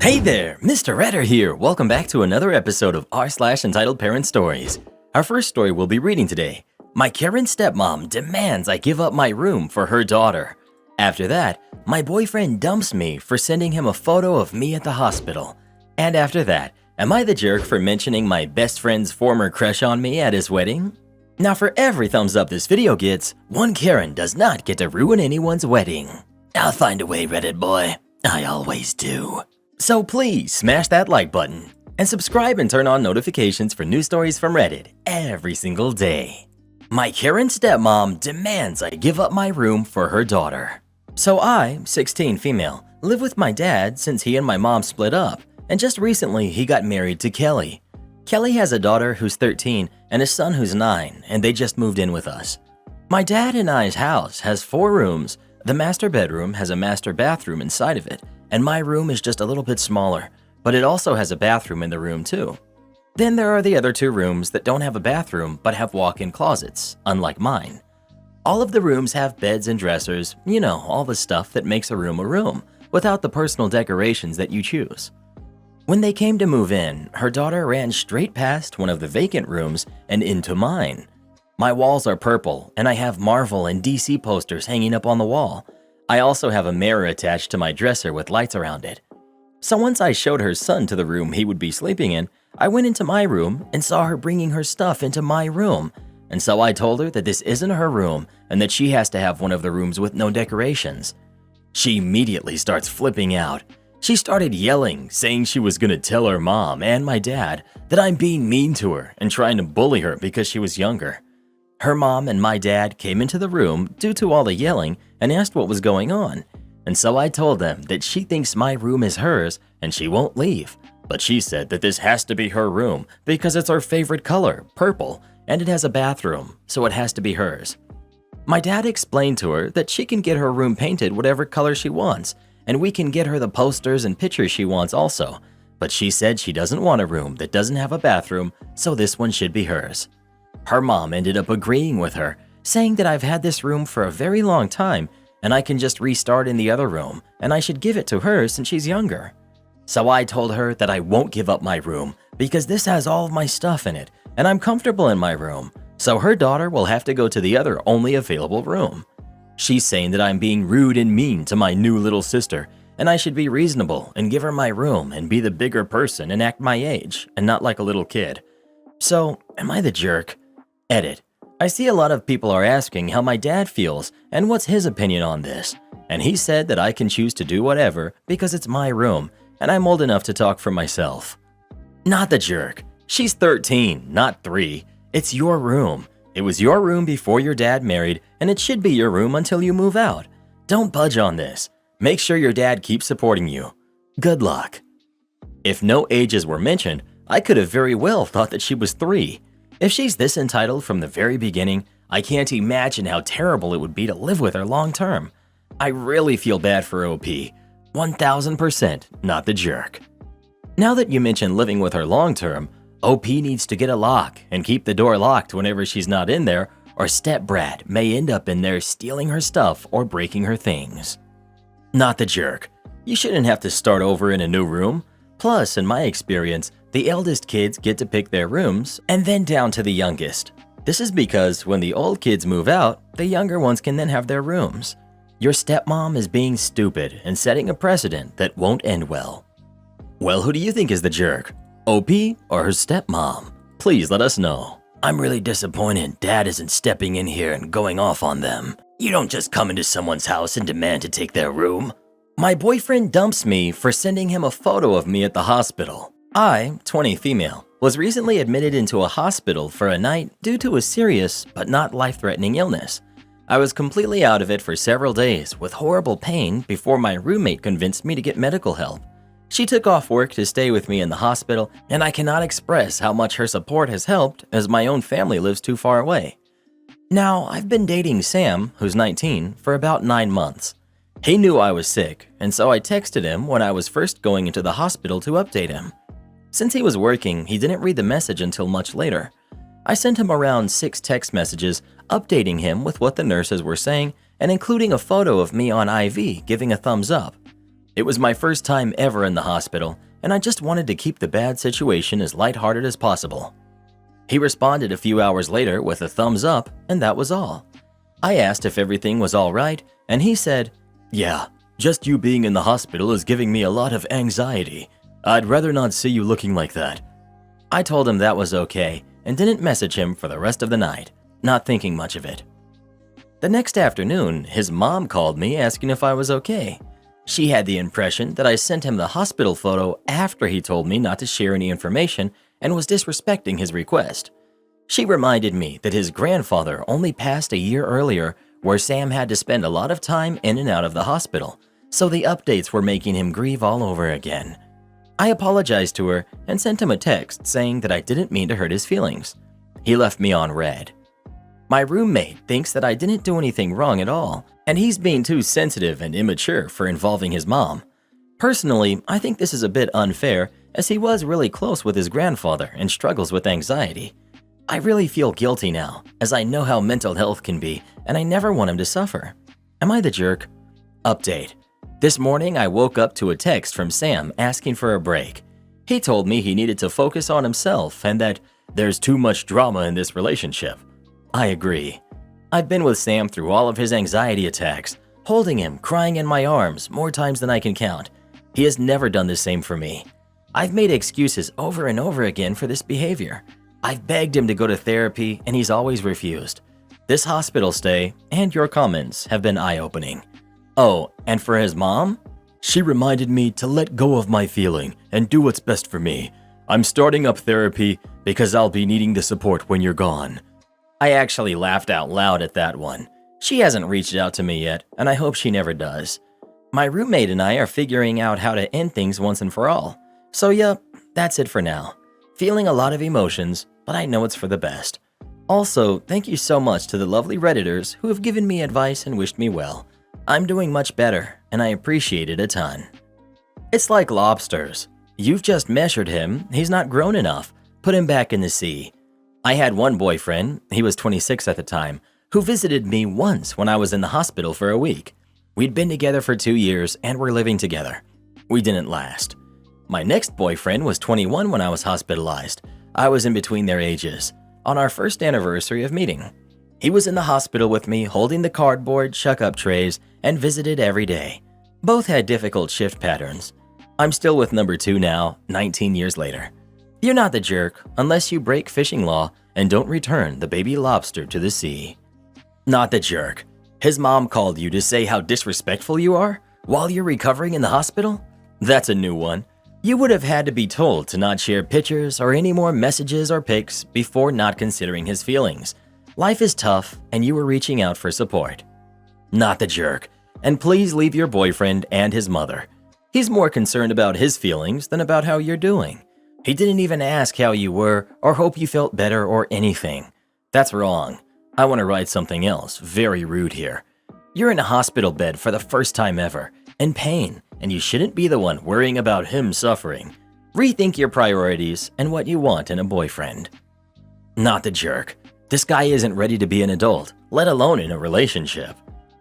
Hey there, Mr. Redder here. Welcome back to another episode of r/entitled Parent Stories. Our first story we'll be reading today. My Karen stepmom demands I give up my room for her daughter. After that, my boyfriend dumps me for sending him a photo of me at the hospital. And after that, am I the jerk for mentioning my best friend's former crush on me at his wedding? Now for every thumbs up this video gets, one Karen does not get to ruin anyone's wedding. I'll find a way, Reddit boy. I always do. So please smash that like button and subscribe and turn on notifications for new stories from Reddit every single day. My Karen stepmom demands I give up my room for her daughter. So I, 16 female, live with my dad since he and my mom split up, and just recently he got married to Kelly. Kelly has a daughter who's 13 and a son who's 9, and they just moved in with us. My dad and I's house has 4 rooms. The master bedroom has a master bathroom inside of it, and my room is just a little bit smaller, but it also has a bathroom in the room too. Then there are the other 2 rooms that don't have a bathroom but have walk-in closets, unlike mine. All of the rooms have beds and dressers, you know, all the stuff that makes a room, without the personal decorations that you choose. When they came to move in, her daughter ran straight past one of the vacant rooms and into mine. My walls are purple, and I have Marvel and DC posters hanging up on the wall. I also have a mirror attached to my dresser with lights around it. So once I showed her son to the room he would be sleeping in, I went into my room and saw her bringing her stuff into my room. And so I told her that this isn't her room and that she has to have one of the rooms with no decorations. She immediately starts flipping out. She started yelling, saying she was gonna tell her mom and my dad that I'm being mean to her and trying to bully her because she was younger. Her mom and my dad came into the room due to all the yelling and asked what was going on. And so I told them that she thinks my room is hers and she won't leave. But she said that this has to be her room because it's her favorite color, purple, and it has a bathroom, so it has to be hers. My dad explained to her that she can get her room painted whatever color she wants, and we can get her the posters and pictures she wants also. But she said she doesn't want a room that doesn't have a bathroom, so this one should be hers. Her mom ended up agreeing with her, saying that I've had this room for a very long time and I can just restart in the other room and I should give it to her since she's younger. So I told her that I won't give up my room because this has all of my stuff in it and I'm comfortable in my room, so her daughter will have to go to the other only available room. She's saying that I'm being rude and mean to my new little sister and I should be reasonable and give her my room and be the bigger person and act my age and not like a little kid. So, am I the jerk? Edit. I see a lot of people are asking how my dad feels and what's his opinion on this, and he said that I can choose to do whatever because it's my room and I'm old enough to talk for myself. Not the jerk. She's 13, not 3. It's your room. It was your room before your dad married and it should be your room until you move out. Don't budge on this. Make sure your dad keeps supporting you. Good luck. If no ages were mentioned, I could have very well thought that she was 3. If she's this entitled from the very beginning, I can't imagine how terrible it would be to live with her long term. I really feel bad for OP. 1000% not the jerk. Now that you mention living with her long term, OP needs to get a lock and keep the door locked whenever she's not in there, or stepbrat may end up in there stealing her stuff or breaking her things. Not the jerk. You shouldn't have to start over in a new room. Plus, in my experience, the eldest kids get to pick their rooms and then down to the youngest. This is because when the old kids move out, the younger ones can then have their rooms. Your stepmom is being stupid and setting a precedent that won't end well. Well, who do you think is the jerk? OP or her stepmom? Please let us know. I'm really disappointed Dad isn't stepping in here and going off on them. You don't just come into someone's house and demand to take their room. My boyfriend dumps me for sending him a photo of me at the hospital. I, 20 female, was recently admitted into a hospital for a night due to a serious but not life-threatening illness. I was completely out of it for several days with horrible pain before my roommate convinced me to get medical help. She took off work to stay with me in the hospital, and I cannot express how much her support has helped as my own family lives too far away. Now, I've been dating Sam, who's 19, for about 9 months. He knew I was sick, and so I texted him when I was first going into the hospital to update him. Since he was working, he didn't read the message until much later. I sent him around 6 text messages updating him with what the nurses were saying and including a photo of me on IV giving a thumbs up. It was my first time ever in the hospital, and I just wanted to keep the bad situation as lighthearted as possible. He responded a few hours later with a thumbs up, and that was all. I asked if everything was all right, and he said, "Yeah, just you being in the hospital is giving me a lot of anxiety. I'd rather not see you looking like that." I told him that was okay and didn't message him for the rest of the night, not thinking much of it. The next afternoon, his mom called me asking if I was okay. She had the impression that I sent him the hospital photo after he told me not to share any information and was disrespecting his request. She reminded me that his grandfather only passed a year earlier, where Sam had to spend a lot of time in and out of the hospital, so the updates were making him grieve all over again. I apologized to her and sent him a text saying that I didn't mean to hurt his feelings. He left me on read. My roommate thinks that I didn't do anything wrong at all, and he's being too sensitive and immature for involving his mom. Personally, I think this is a bit unfair, as he was really close with his grandfather and struggles with anxiety. I really feel guilty now, as I know how mental health can be, and I never want him to suffer. Am I the jerk? Update. This morning I woke up to a text from Sam asking for a break. He told me he needed to focus on himself and that there's too much drama in this relationship. I agree. I've been with Sam through all of his anxiety attacks, holding him, crying in my arms more times than I can count. He has never done the same for me. I've made excuses over and over again for this behavior. I've begged him to go to therapy and he's always refused. This hospital stay and your comments have been eye-opening. Oh, and for his mom? She reminded me to let go of my feeling and do what's best for me. I'm starting up therapy because I'll be needing the support when you're gone. I actually laughed out loud at that one. She hasn't reached out to me yet, and I hope she never does. My roommate and I are figuring out how to end things once and for all. So yeah, that's it for now. Feeling a lot of emotions, but I know it's for the best. Also, thank you so much to the lovely Redditors who have given me advice and wished me well. I'm doing much better, and I appreciate it a ton. It's like lobsters. You've just measured him, he's not grown enough. Put him back in the sea. I had one boyfriend, he was 26 at the time, who visited me once when I was in the hospital for a week. We'd been together for 2 years and were living together. We didn't last. My next boyfriend was 21 when I was hospitalized. I was in between their ages, on our first anniversary of meeting. He was in the hospital with me holding the cardboard chuck-up trays and visited every day. Both had difficult shift patterns. I'm still with number 2 now, 19 years later. You're not the jerk unless you break fishing law and don't return the baby lobster to the sea. Not the jerk. His mom called you to say how disrespectful you are while you're recovering in the hospital? That's a new one. You would have had to be told to not share pictures or any more messages or pics before not considering his feelings. Life is tough and you were reaching out for support. Not the jerk. And please leave your boyfriend and his mother. He's more concerned about his feelings than about how you're doing. He didn't even ask how you were or hope you felt better or anything. That's wrong. I want to write something else, very rude here. You're in a hospital bed for the first time ever, in pain, and you shouldn't be the one worrying about him suffering. Rethink your priorities and what you want in a boyfriend. Not the jerk. This guy isn't ready to be an adult, let alone in a relationship.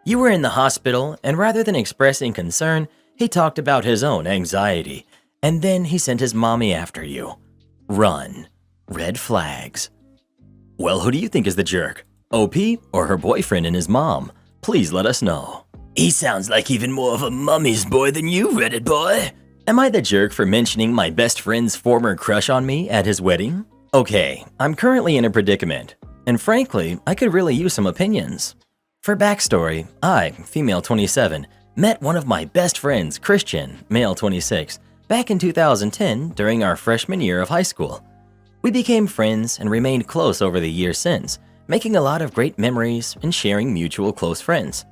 You were in the hospital, and rather than expressing concern, he talked about his own anxiety. And then he sent his mommy after you. Run. Red flags. Well, who do you think is the jerk? OP or her boyfriend and his mom? Please let us know. He sounds like even more of a mummy's boy than you, Reddit boy. Am I the jerk for mentioning my best friend's former crush on me at his wedding? Okay, I'm currently in a predicament, and frankly, I could really use some opinions. For backstory, I, female 27, met one of my best friends, Christian, male 26, back in 2010 during our freshman year of high school. We became friends and remained close over the years since, making a lot of great memories and sharing mutual close friends.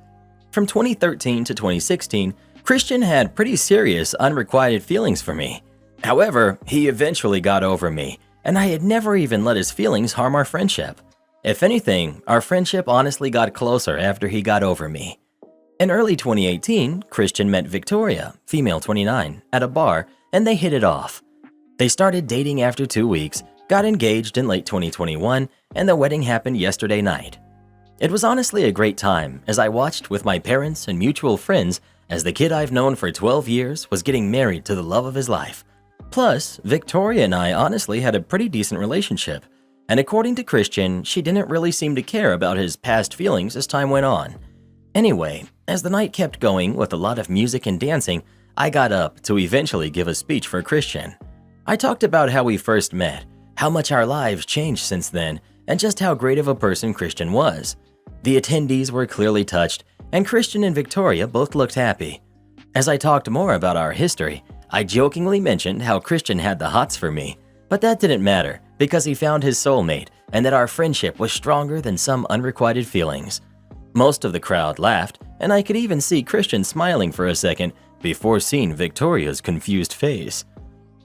From 2013 to 2016, Christian had pretty serious unrequited feelings for me. However, he eventually got over me, and I had never even let his feelings harm our friendship. If anything, our friendship honestly got closer after he got over me. In early 2018, Christian met Victoria, female 29, at a bar, and they hit it off. They started dating after 2 weeks, got engaged in late 2021, and the wedding happened yesterday night. It was honestly a great time as I watched with my parents and mutual friends as the kid I've known for 12 years was getting married to the love of his life. Plus, Victoria and I honestly had a pretty decent relationship, and according to Christian, she didn't really seem to care about his past feelings as time went on. Anyway, as the night kept going with a lot of music and dancing, I got up to eventually give a speech for Christian. I talked about how we first met, how much our lives changed since then, and just how great of a person Christian was. The attendees were clearly touched, and Christian and Victoria both looked happy. As I talked more about our history, I jokingly mentioned how Christian had the hots for me, but that didn't matter because he found his soulmate and that our friendship was stronger than some unrequited feelings. Most of the crowd laughed, and I could even see Christian smiling for a second before seeing Victoria's confused face.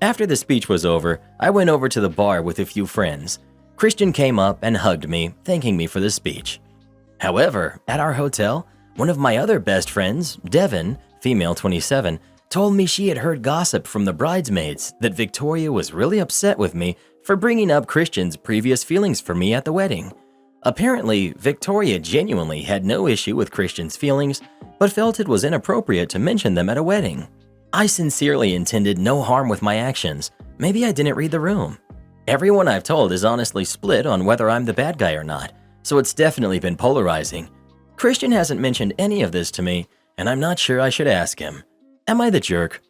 After the speech was over, I went over to the bar with a few friends. Christian came up and hugged me, thanking me for the speech. However, at our hotel, one of my other best friends, Devin, female 27, told me she had heard gossip from the bridesmaids that Victoria was really upset with me for bringing up Christian's previous feelings for me at the wedding. Apparently, Victoria genuinely had no issue with Christian's feelings, but felt it was inappropriate to mention them at a wedding. I sincerely intended no harm with my actions. Maybe I didn't read the room. Everyone I've told is honestly split on whether I'm the bad guy or not, so it's definitely been polarizing. Christian hasn't mentioned any of this to me, and I'm not sure I should ask him. Am I the jerk?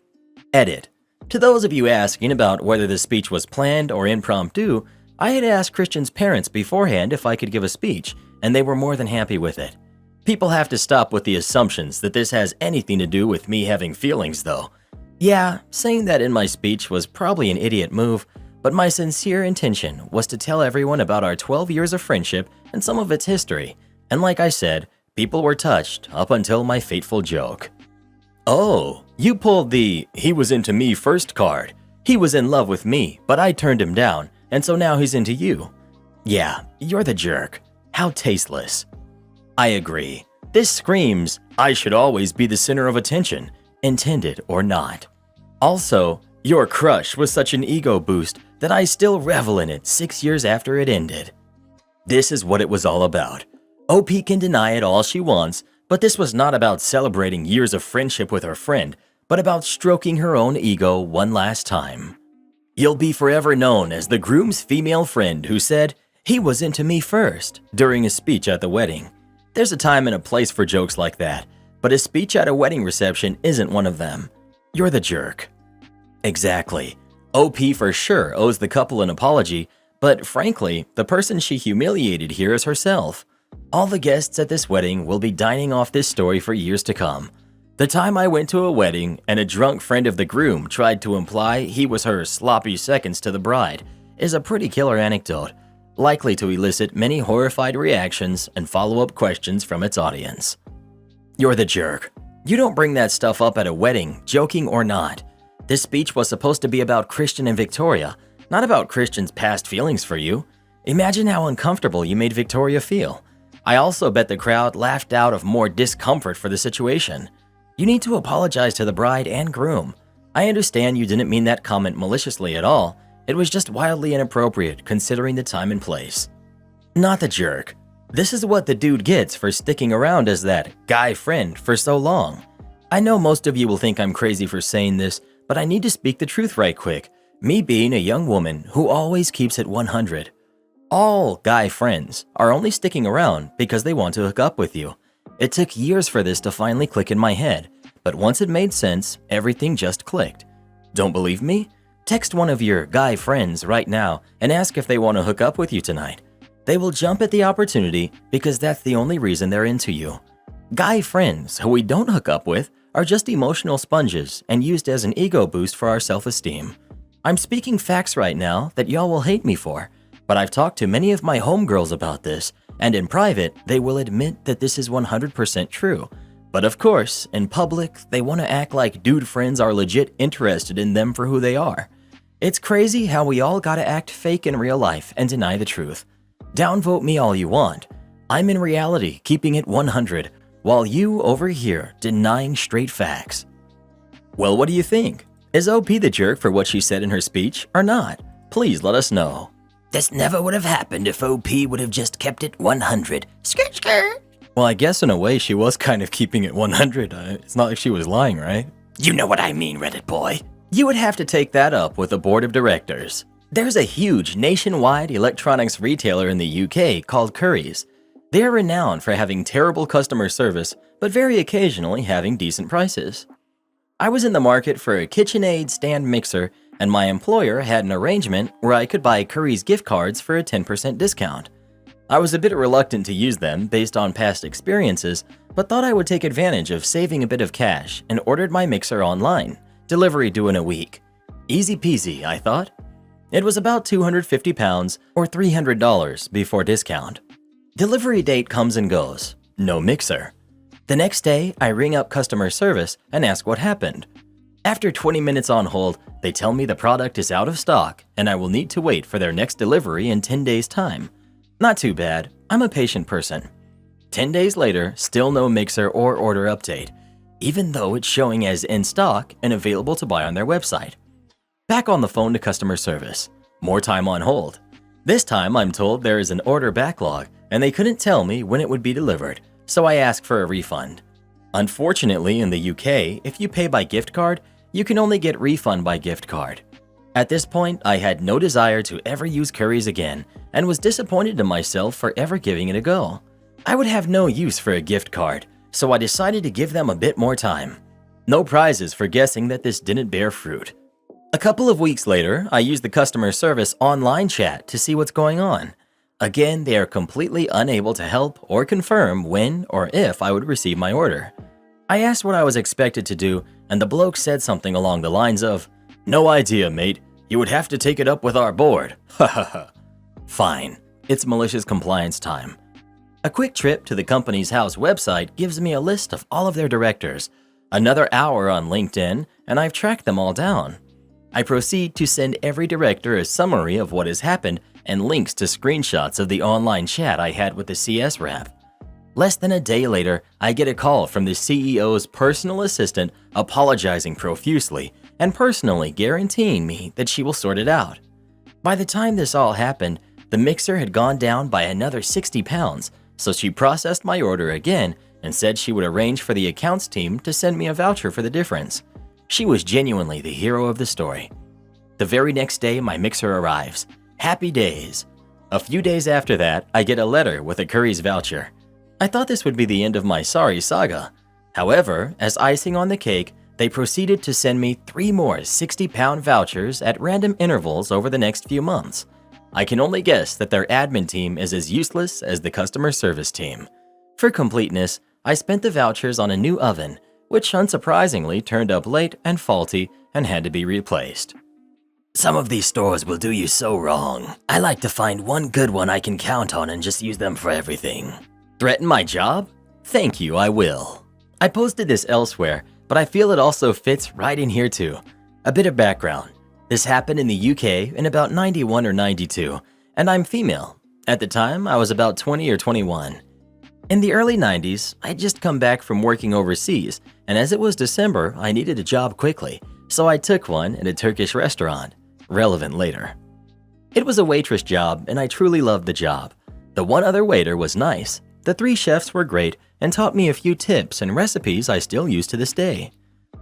Edit. To those of you asking about whether the speech was planned or impromptu, I had asked Christian's parents beforehand if I could give a speech, and they were more than happy with it. People have to stop with the assumptions that this has anything to do with me having feelings, though. Yeah, saying that in my speech was probably an idiot move, but my sincere intention was to tell everyone about our 12 years of friendship and some of its history, and like I said, people were touched up until my fateful joke. Oh, you pulled the "he was into me first" card. He was in love with me, but I turned him down, and so now he's into you. Yeah, you're the jerk. How tasteless. I agree. This screams, I should always be the center of attention, intended or not. Also, your crush was such an ego boost that I still revel in it 6 years after it ended. This is what it was all about. OP can deny it all she wants, but this was not about celebrating years of friendship with her friend, but about stroking her own ego one last time. You'll be forever known as the groom's female friend who said, "He was into me first" during a speech at the wedding. There's a time and a place for jokes like that, but a speech at a wedding reception isn't one of them. You're the jerk. Exactly. OP for sure owes the couple an apology, but frankly, the person she humiliated here is herself. All the guests at this wedding will be dining off this story for years to come. The time I went to a wedding and a drunk friend of the groom tried to imply he was her sloppy seconds to the bride is a pretty killer anecdote, likely to elicit many horrified reactions and follow-up questions from its audience. You're the jerk. You don't bring that stuff up at a wedding, joking or not. This speech was supposed to be about Christian and Victoria, not about Christian's past feelings for you. Imagine how uncomfortable you made Victoria feel. I also bet the crowd laughed out of more discomfort for the situation. You need to apologize to the bride and groom. I understand you didn't mean that comment maliciously at all. It was just wildly inappropriate considering the time and place. Not the jerk. This is what the dude gets for sticking around as that guy friend for so long. I know most of you will think I'm crazy for saying this, but I need to speak the truth right quick. Me being a young woman who always keeps it 100. All guy friends are only sticking around because they want to hook up with you. It took years for this to finally click in my head, but once it made sense, everything just clicked. Don't believe me? Text one of your guy friends right now and ask if they want to hook up with you tonight. They will jump at the opportunity because that's the only reason they're into you. Guy friends who we don't hook up with are just emotional sponges and used as an ego boost for our self-esteem. I'm speaking facts right now that y'all will hate me for, but I've talked to many of my homegirls about this, and in private, they will admit that this is 100% true. But of course, in public, they want to act like dude friends are legit interested in them for who they are. It's crazy how we all gotta act fake in real life and deny the truth. Downvote me all you want. I'm in reality keeping it 100, while you over here denying straight facts. Well, what do you think? Is OP the jerk for what she said in her speech or not? Please let us know. This never would have happened if OP would have just kept it 100. Skirt, skirt. Well, I guess in a way she was kind of keeping it 100. It's not like she was lying, right? You know what I mean, Reddit boy. You would have to take that up with the board of directors. There's a huge nationwide electronics retailer in the UK called Currys. They are renowned for having terrible customer service, but very occasionally having decent prices. I was in the market for a KitchenAid stand mixer, and my employer had an arrangement where I could buy Currys gift cards for a 10% discount. I was a bit reluctant to use them based on past experiences, but thought I would take advantage of saving a bit of cash and ordered my mixer online, delivery due in a week. Easy peasy, I thought. It was about £250 or $300 before discount. Delivery date comes and goes. No mixer. The next day, I ring up customer service and ask what happened. After 20 minutes on hold, they tell me the product is out of stock and I will need to wait for their next delivery in 10 days' time. Not too bad. I'm a patient person. 10 days later, still no mixer or order update, even though it's showing as in stock and available to buy on their website. Back on the phone to customer service. More time on hold. This time I'm told there is an order backlog and they couldn't tell me when it would be delivered, so I ask for a refund. Unfortunately, in the UK, if you pay by gift card, you can only get refund by gift card. At this point, I had no desire to ever use Currys again and was disappointed in myself for ever giving it a go. I would have no use for a gift card, so I decided to give them a bit more time. No prizes for guessing that this didn't bear fruit. A couple of weeks later, I used the customer service online chat to see what's going on. Again, they are completely unable to help or confirm when or if I would receive my order. I asked what I was expected to do, and the bloke said something along the lines of, "No idea, mate. You would have to take it up with our board." Ha ha ha. Fine. It's malicious compliance time. A quick trip to the company's house website gives me a list of all of their directors. Another hour on LinkedIn, and I've tracked them all down. I proceed to send every director a summary of what has happened and links to screenshots of the online chat I had with the CS rep. Less than a day later, I get a call from the CEO's personal assistant apologizing profusely and personally guaranteeing me that she will sort it out. By the time this all happened, the mixer had gone down by another 60 pounds, so she processed my order again and said she would arrange for the accounts team to send me a voucher for the difference. She was genuinely the hero of the story. The very next day, my mixer arrives. Happy days. A few days after that, I get a letter with a Currys voucher. I thought this would be the end of my sorry saga. However, as icing on the cake, they proceeded to send me 3 more 60-pound vouchers at random intervals over the next few months. I can only guess that their admin team is as useless as the customer service team. For completeness, I spent the vouchers on a new oven, which unsurprisingly turned up late and faulty and had to be replaced. Some of these stores will do you so wrong. I like to find one good one I can count on and just use them for everything. Threaten my job? Thank you, I will. I posted this elsewhere, but I feel it also fits right in here too. A bit of background. This happened in the UK in about 91 or 92, and I'm female. At the time, I was about 20 or 21. In the early 90s, I'd just come back from working overseas, and as it was December, I needed a job quickly, so I took one at a Turkish restaurant. Relevant later. It was a waitress job, and I truly loved the job. The one other waiter was nice. The 3 chefs were great and taught me a few tips and recipes I still use to this day.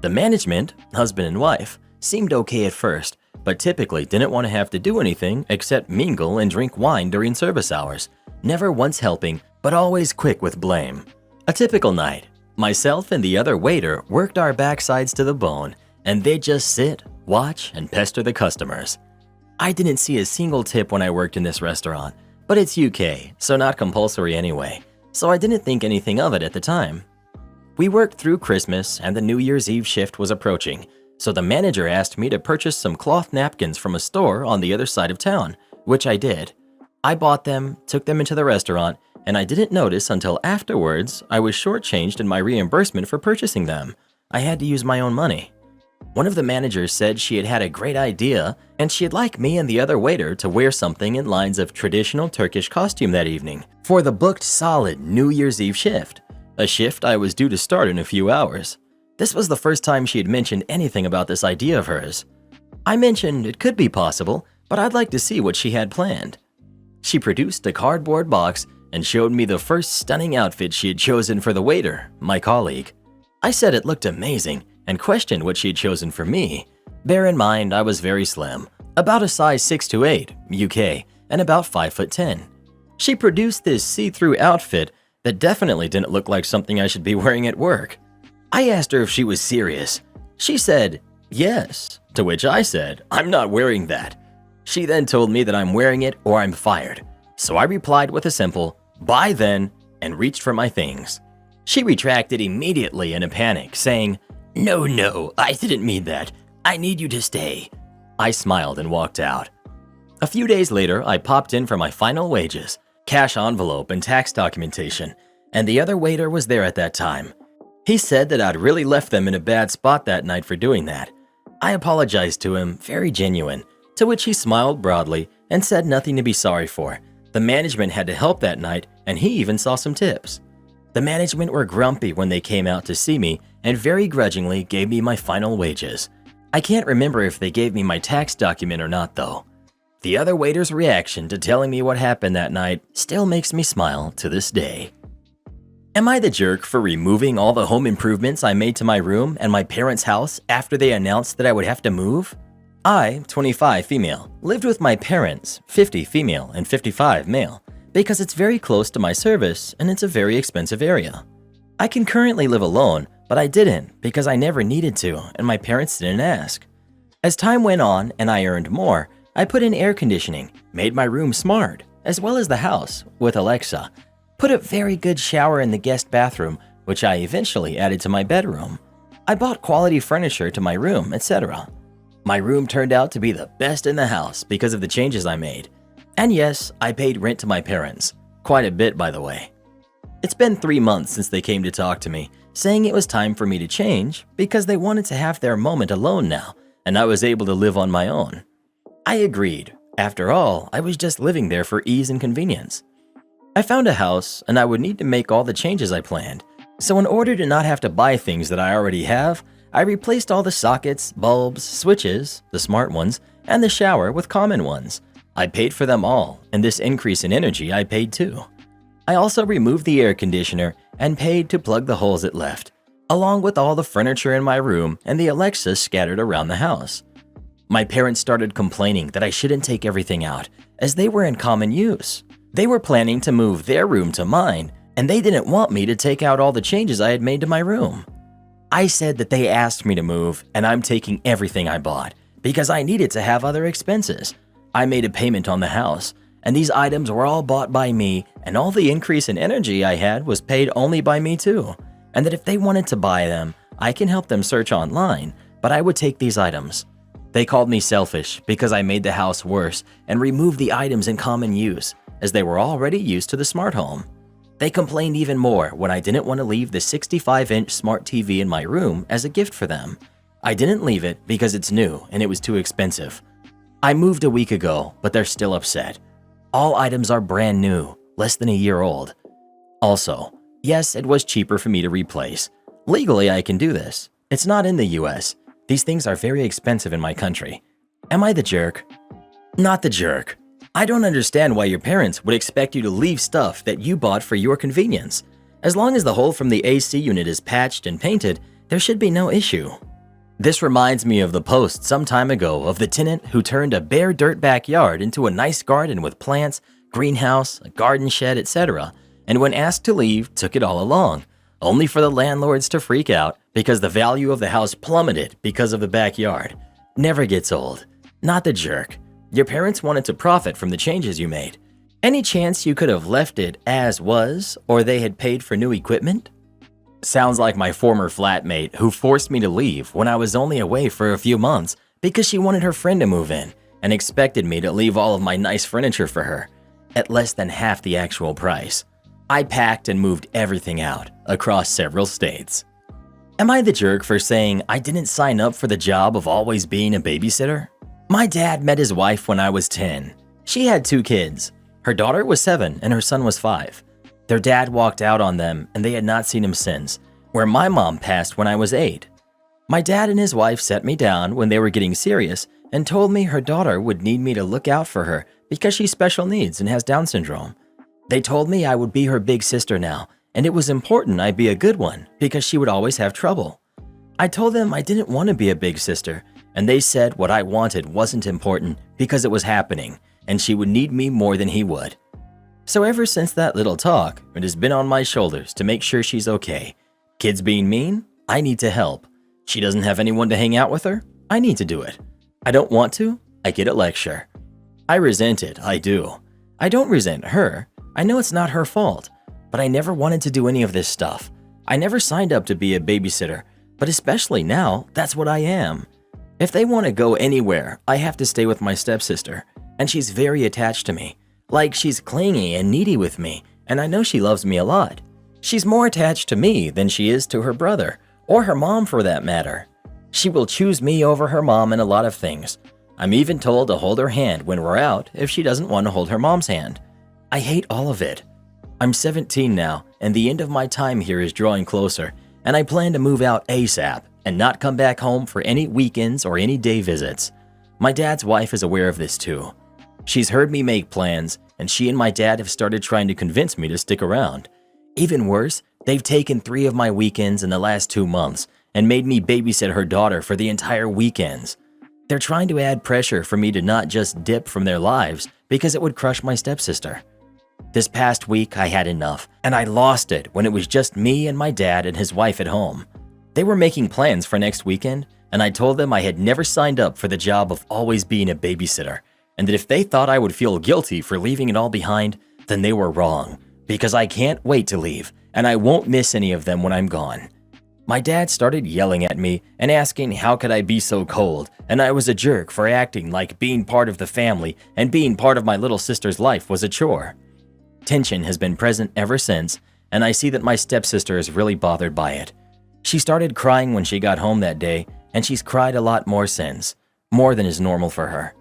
The management, husband and wife, seemed okay at first, but typically didn't want to have to do anything except mingle and drink wine during service hours, never once helping, but always quick with blame. A typical night. Myself and the other waiter worked our backsides to the bone, and they'd just sit, watch, and pester the customers. I didn't see a single tip when I worked in this restaurant, but it's UK, so not compulsory anyway, so I didn't think anything of it at the time. We worked through Christmas and the New Year's Eve shift was approaching, so the manager asked me to purchase some cloth napkins from a store on the other side of town, which I did. I bought them, took them into the restaurant, and I didn't notice until afterwards I was shortchanged in my reimbursement for purchasing them. I had to use my own money. One of the managers said she had had a great idea and she'd like me and the other waiter to wear something in lines of traditional Turkish costume that evening for the booked solid New Year's Eve shift, a shift I was due to start in a few hours. This was the first time she had mentioned anything about this idea of hers. I mentioned it could be possible, but I'd like to see what she had planned. She produced a cardboard box and showed me the first stunning outfit she had chosen for the waiter, my colleague. I said it looked amazing and questioned what she had chosen for me. Bear in mind, I was very slim, about a size 6 to 8, UK, and about 5'10". She produced this see-through outfit that definitely didn't look like something I should be wearing at work. I asked her if she was serious. She said, yes, to which I said, I'm not wearing that. She then told me that I'm wearing it or I'm fired. So I replied with a simple, bye then, and reached for my things. She retracted immediately in a panic, saying, no, I didn't mean that. I need you to stay. I smiled and walked out. A few days later, I popped in for my final wages, cash envelope and tax documentation, and the other waiter was there at that time. He said that I'd really left them in a bad spot that night for doing that. I apologized to him, very genuine, to which he smiled broadly and said nothing to be sorry for. The management had to help that night, and he even saw some tips. The management were grumpy when they came out to see me and very grudgingly gave me my final wages. I can't remember if they gave me my tax document or not though. The other waiter's reaction to telling me what happened that night still makes me smile to this day. Am I the jerk for removing all the home improvements I made to my room and my parents' house after they announced that I would have to move? I, 25 female, lived with my parents, 50 female and 55 male, because it's very close to my service and it's a very expensive area. I can currently live alone, but I didn't because I never needed to and my parents didn't ask. As time went on and I earned more, I put in air conditioning, made my room smart, as well as the house with Alexa, put a very good shower in the guest bathroom, which I eventually added to my bedroom. I bought quality furniture to my room, etc. My room turned out to be the best in the house because of the changes I made. And yes, I paid rent to my parents. Quite a bit, by the way. It's been 3 months since they came to talk to me, saying it was time for me to change because they wanted to have their moment alone now, and I was able to live on my own. I agreed. After all, I was just living there for ease and convenience. I found a house, and I would need to make all the changes I planned. So in order to not have to buy things that I already have, I replaced all the sockets, bulbs, switches, the smart ones, and the shower with common ones. I paid for them all, and this increase in energy I paid too. I also removed the air conditioner and paid to plug the holes it left, along with all the furniture in my room and the Alexa scattered around the house. My parents started complaining that I shouldn't take everything out, as they were in common use. They were planning to move their room to mine, and they didn't want me to take out all the changes I had made to my room. I said that they asked me to move, and I'm taking everything I bought, because I needed to have other expenses. I made a payment on the house, and these items were all bought by me, and all the increase in energy I had was paid only by me too, and that if they wanted to buy them, I can help them search online, but I would take these items. They called me selfish because I made the house worse and removed the items in common use, as they were already used to the smart home. They complained even more when I didn't want to leave the 65-inch smart TV in my room as a gift for them. I didn't leave it because it's new and it was too expensive. I moved a week ago, but they're still upset. All items are brand new, less than a year old. Also, yes, it was cheaper for me to replace. Legally, I can do this. It's not in the US. These things are very expensive in my country. Am I the jerk? Not the jerk. I don't understand why your parents would expect you to leave stuff that you bought for your convenience. As long as the hole from the AC unit is patched and painted, there should be no issue. This reminds me of the post some time ago of the tenant who turned a bare dirt backyard into a nice garden with plants, greenhouse, a garden shed, etc. And when asked to leave, took it all along, only for the landlords to freak out because the value of the house plummeted because of the backyard. Never gets old. Not the jerk. Your parents wanted to profit from the changes you made. Any chance you could have left it as was, or they had paid for new equipment? Sounds like my former flatmate who forced me to leave when I was only away for a few months because she wanted her friend to move in and expected me to leave all of my nice furniture for her at less than half the actual price. I packed and moved everything out across several states. Am I the jerk for saying I didn't sign up for the job of always being a babysitter? My dad met his wife when I was 10. She had 2 kids. Her daughter was 7 and her son was 5. Their dad walked out on them and they had not seen him since, where my mom passed when I was 8. My dad and his wife set me down when they were getting serious and told me her daughter would need me to look out for her because she's special needs and has Down syndrome. They told me I would be her big sister now, and it was important I be a good one because she would always have trouble. I told them I didn't want to be a big sister, and they said what I wanted wasn't important because it was happening, and she would need me more than he would. So ever since that little talk, it has been on my shoulders to make sure she's okay. Kids being mean? I need to help. She doesn't have anyone to hang out with her? I need to do it. I don't want to? I get a lecture. I resent it, I do. I don't resent her. I know it's not her fault, but I never wanted to do any of this stuff. I never signed up to be a babysitter, but especially now, that's what I am. If they want to go anywhere, I have to stay with my stepsister, and she's very attached to me. Like she's clingy and needy with me, and I know she loves me a lot. She's more attached to me than she is to her brother, or her mom for that matter. She will choose me over her mom in a lot of things. I'm even told to hold her hand when we're out if she doesn't want to hold her mom's hand. I hate all of it. I'm 17 now, and the end of my time here is drawing closer, and I plan to move out ASAP and not come back home for any weekends or any day visits. My dad's wife is aware of this too. She's heard me make plans, and she and my dad have started trying to convince me to stick around. Even worse, they've taken 3 of my weekends in the last 2 months and made me babysit her daughter for the entire weekends. They're trying to add pressure for me to not just dip from their lives because it would crush my stepsister. This past week, I had enough, and I lost it when it was just me and my dad and his wife at home. They were making plans for next weekend, and I told them I had never signed up for the job of always being a babysitter, and that if they thought I would feel guilty for leaving it all behind, then they were wrong, because I can't wait to leave, and I won't miss any of them when I'm gone. My dad started yelling at me and asking how could I be so cold, and I was a jerk for acting like being part of the family and being part of my little sister's life was a chore. Tension has been present ever since, and I see that my stepsister is really bothered by it. She started crying when she got home that day, and she's cried a lot more since, more than is normal for her.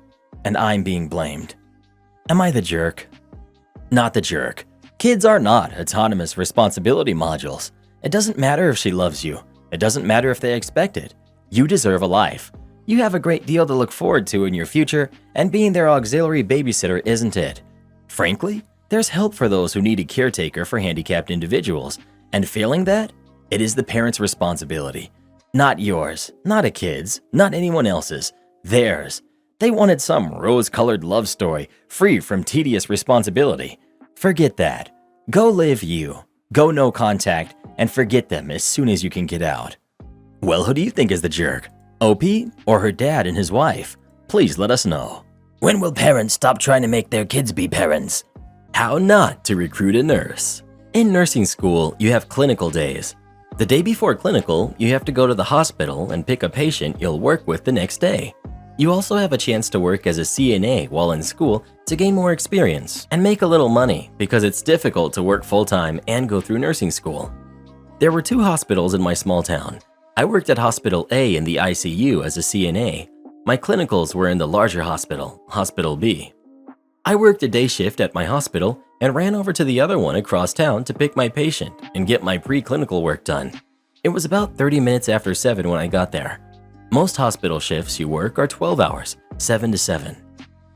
And I'm being blamed. Am I the jerk? Not the jerk. Kids are not autonomous responsibility modules. It doesn't matter if she loves you. It doesn't matter if they expect it. You deserve a life. You have a great deal to look forward to in your future, and being their auxiliary babysitter isn't it. Frankly, there's help for those who need a caretaker for handicapped individuals, and failing that, it is the parent's responsibility. Not yours, not a kid's, not anyone else's, theirs. They wanted some rose-colored love story, free from tedious responsibility. Forget that. Go live you. Go no contact, and forget them as soon as you can get out. Well, who do you think is the jerk? OP or her dad and his wife? Please let us know. When will parents stop trying to make their kids be parents? How not to recruit a nurse. In nursing school, you have clinical days. The day before clinical, you have to go to the hospital and pick a patient you'll work with the next day. You also have a chance to work as a CNA while in school to gain more experience and make a little money because it's difficult to work full-time and go through nursing school. There were 2 hospitals in my small town. I worked at Hospital A in the ICU as a CNA. My clinicals were in the larger hospital, Hospital B. I worked a day shift at my hospital and ran over to the other one across town to pick my patient and get my pre-clinical work done. It was about 30 minutes after 7 when I got there. Most hospital shifts you work are 12 hours, 7 to 7.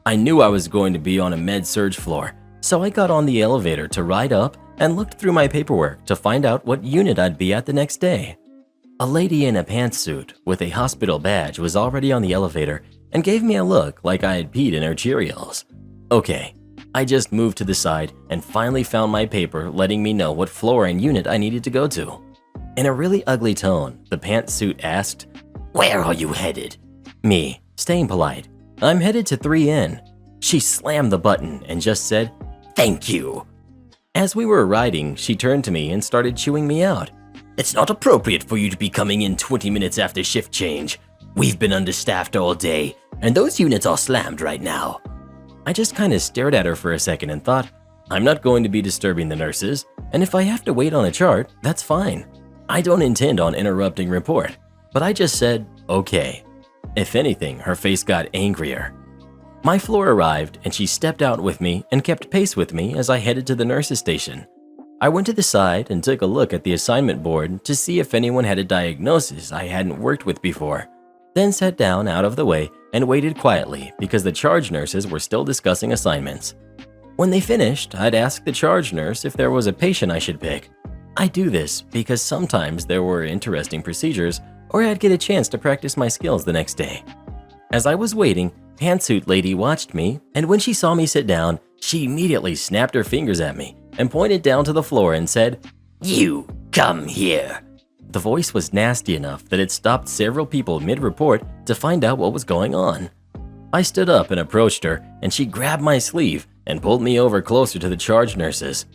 I knew I was going to be on a med-surg floor, so I got on the elevator to ride up and looked through my paperwork to find out what unit I'd be at the next day. A lady in a pantsuit with a hospital badge was already on the elevator and gave me a look like I had peed in her Cheerios. Okay, I just moved to the side and finally found my paper letting me know what floor and unit I needed to go to. In a really ugly tone, the pantsuit asked, "Where are you headed?" Me, staying polite, "I'm headed to 3N. She slammed the button and just said, "Thank you." As we were riding, she turned to me and started chewing me out. "It's not appropriate for you to be coming in 20 minutes after shift change. We've been understaffed all day, and those units are slammed right now." I just kind of stared at her for a second and thought, I'm not going to be disturbing the nurses, and if I have to wait on a chart, that's fine. I don't intend on interrupting report, but I just said, okay. If anything, her face got angrier. My floor arrived and she stepped out with me and kept pace with me as I headed to the nurse's station. I went to the side and took a look at the assignment board to see if anyone had a diagnosis I hadn't worked with before, then sat down out of the way and waited quietly because the charge nurses were still discussing assignments. When they finished, I'd ask the charge nurse if there was a patient I should pick. I do this because sometimes there were interesting procedures or I'd get a chance to practice my skills the next day. As I was waiting, Pantsuit lady watched me, and when she saw me sit down, she immediately snapped her fingers at me and pointed down to the floor and said, "You, come here." The voice was nasty enough that it stopped several people mid-report to find out what was going on. I stood up and approached her, and she grabbed my sleeve and pulled me over closer to the charge nurses.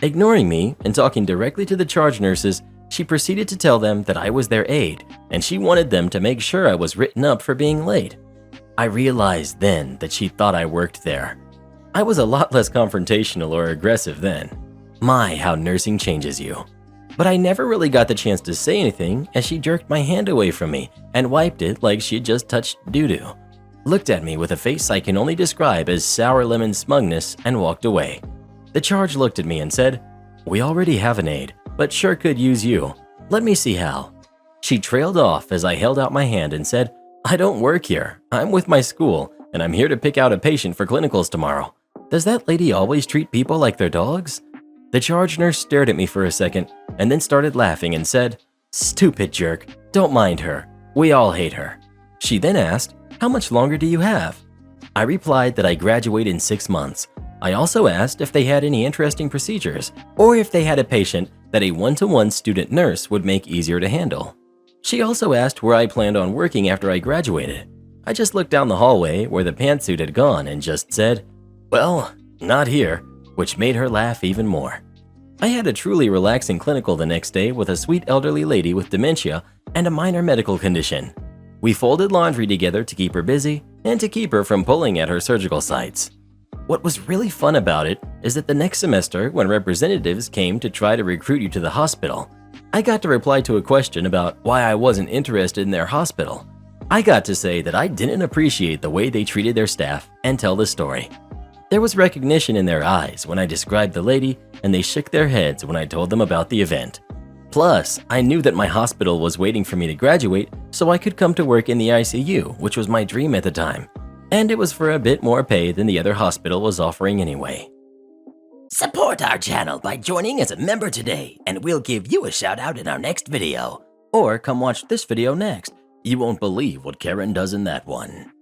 Ignoring me and talking directly to the charge nurses, she proceeded to tell them that I was their aide, and she wanted them to make sure I was written up for being late. I realized then that she thought I worked there. I was a lot less confrontational or aggressive then. My, how nursing changes you. But I never really got the chance to say anything as she jerked my hand away from me and wiped it like she had just touched doo-doo, looked at me with a face I can only describe as sour lemon smugness, and walked away. The charge looked at me and said, "We already have an aide, but sure could use you. Let me see how." She trailed off as I held out my hand and said, "I don't work here. I'm with my school, and I'm here to pick out a patient for clinicals tomorrow. Does that lady always treat people like they're dogs?" The charge nurse stared at me for a second and then started laughing and said, "Stupid jerk, don't mind her. We all hate her." She then asked, "How much longer do you have?" I replied that I graduate in 6 months. I also asked if they had any interesting procedures or if they had a patient that a one-to-one student nurse would make easier to handle. She also asked where I planned on working after I graduated. I just looked down the hallway where the pantsuit had gone and just said, "Well, not here," which made her laugh even more. I had a truly relaxing clinical the next day with a sweet elderly lady with dementia and a minor medical condition. We folded laundry together to keep her busy and to keep her from pulling at her surgical sites. What was really fun about it is that the next semester, when representatives came to try to recruit you to the hospital, I got to reply to a question about why I wasn't interested in their hospital. I got to say that I didn't appreciate the way they treated their staff and tell the story. There was recognition in their eyes when I described the lady, and they shook their heads when I told them about the event. Plus, I knew that my hospital was waiting for me to graduate so I could come to work in the ICU, which was my dream at the time. And it was for a bit more pay than the other hospital was offering anyway. Support our channel by joining as a member today, and we'll give you a shout out in our next video. Or come watch this video next. You won't believe what Karen does in that one.